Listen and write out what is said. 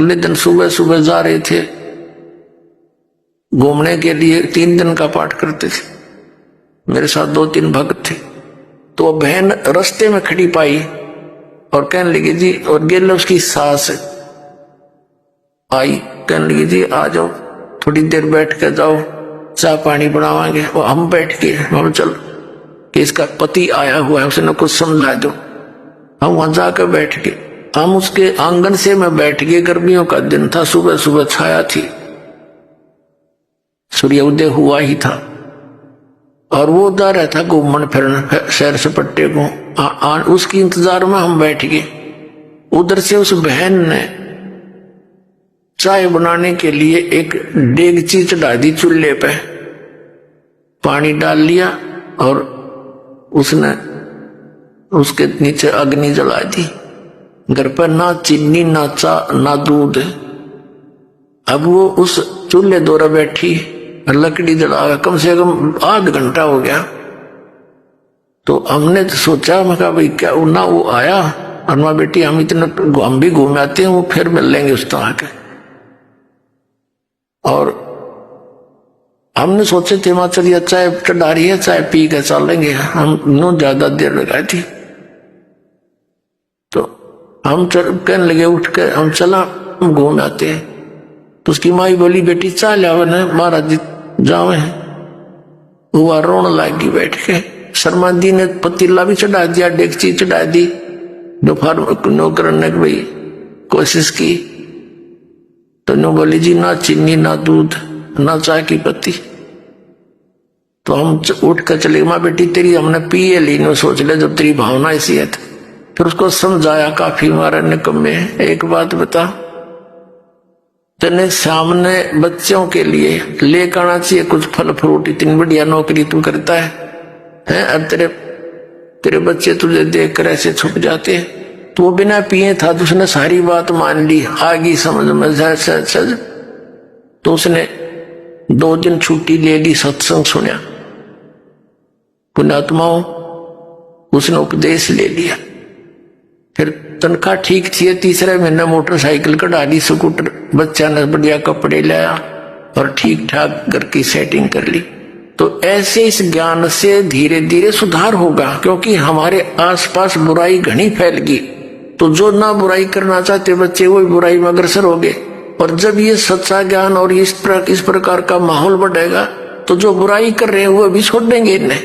अगले दिन सुबह सुबह जा रहे थे घूमने के लिए, 3 दिन का पाठ करते थे, मेरे साथ 2-3 भक्त थे। तो बहन रास्ते में खड़ी पाई और कहने लगी जी, और गेल उसकी सास आई, कहने लगी जी आ जाओ, थोड़ी देर बैठ के जाओ, चाय पानी बनावांगे। और हम बैठ के हम चल कि इसका पति आया हुआ है, उसने कुछ समझा दो। हम वहां जाकर बैठ के, हम उसके आंगन से मैं बैठ गए। गर्मियों का दिन था, सुबह सुबह छाया थी, सूर्य उदय हुआ ही था, और वो जा रहा था घूमन फिरन सैर सपट्टे को। उसकी इंतजार में हम बैठ गए। उधर से उस बहन ने चाय बनाने के लिए एक डेगची चढ़ा दी चूल्हे पे, पानी डाल लिया और उसने उसके नीचे अग्नि जला दी। घर पर ना चीनी ना चा ना दूध। अब वो उस चूल्हे द्वारा बैठी और लकड़ी जला, कम से कम आध घंटा हो गया। तो हमने सोचा, मैं कहा भाई क्या ना वो आया, और माँ बेटी हम भी घूम आते हैं, वो फिर मिल लेंगे उस तरह के। और हमने सोचे थे माँ चलिए चाय चढ़ा रही है, चाय पी के चलेंगे। हम नो ज्यादा देर लगाई थी, तो हम कहने लगे उठ के हम चला, हम घूम आते हैं। तो उसकी माई बोली बेटी चाय लावन है, महाराज जी जावे हैं। वो रोने लगी बैठ के। शर्मा दी ने पतीला भी चढ़ा दिया, डेगची चढ़ा दी। दोपहर नौकर ने भाई कोशिश की, तो नो बोली जी ना चीनी ना दूध ना चाय की पत्ती। तो हम उठ कर चले, माँ बेटी तेरी हमने पिए ली, नो सोच ले जब तेरी भावना ऐसी है। फिर उसको समझाया काफी, मारा निकम्मे एक बात बता, तेने सामने बच्चों के लिए लेकर आना चाहिए कुछ फल फ्रूट, इतनी बढ़िया नौकरी तू करता है अब तेरे बच्चे तुझे देख कर ऐसे छुप जाते हैं। तो वो बिना पिए था, तो उसने सारी बात मान ली, आगी समझ में सज। तो उसने 2 दिन छुट्टी ले ली, सत्संग सुना, पुण्यात्माओं उसने उपदेश ले लिया। फिर तनख्वाह ठीक थी, तीसरे महीने मोटरसाइकिल कढ़ा ली, स्कूटर, बच्चा ने बढ़िया कपड़े लाया और ठीक ठाक घर की सेटिंग कर ली। तो ऐसे इस ज्ञान से धीरे धीरे सुधार होगा, क्योंकि हमारे आसपास बुराई घनी फैल गई। तो जो ना बुराई करना चाहते बच्चे वो बुराई में अग्रसर हो गए। और जब ये सच्चा ज्ञान और इस प्रकार का माहौल बढ़ेगा, तो जो बुराई कर रहे हैं वो भी छोड़ देंगे इन्हें।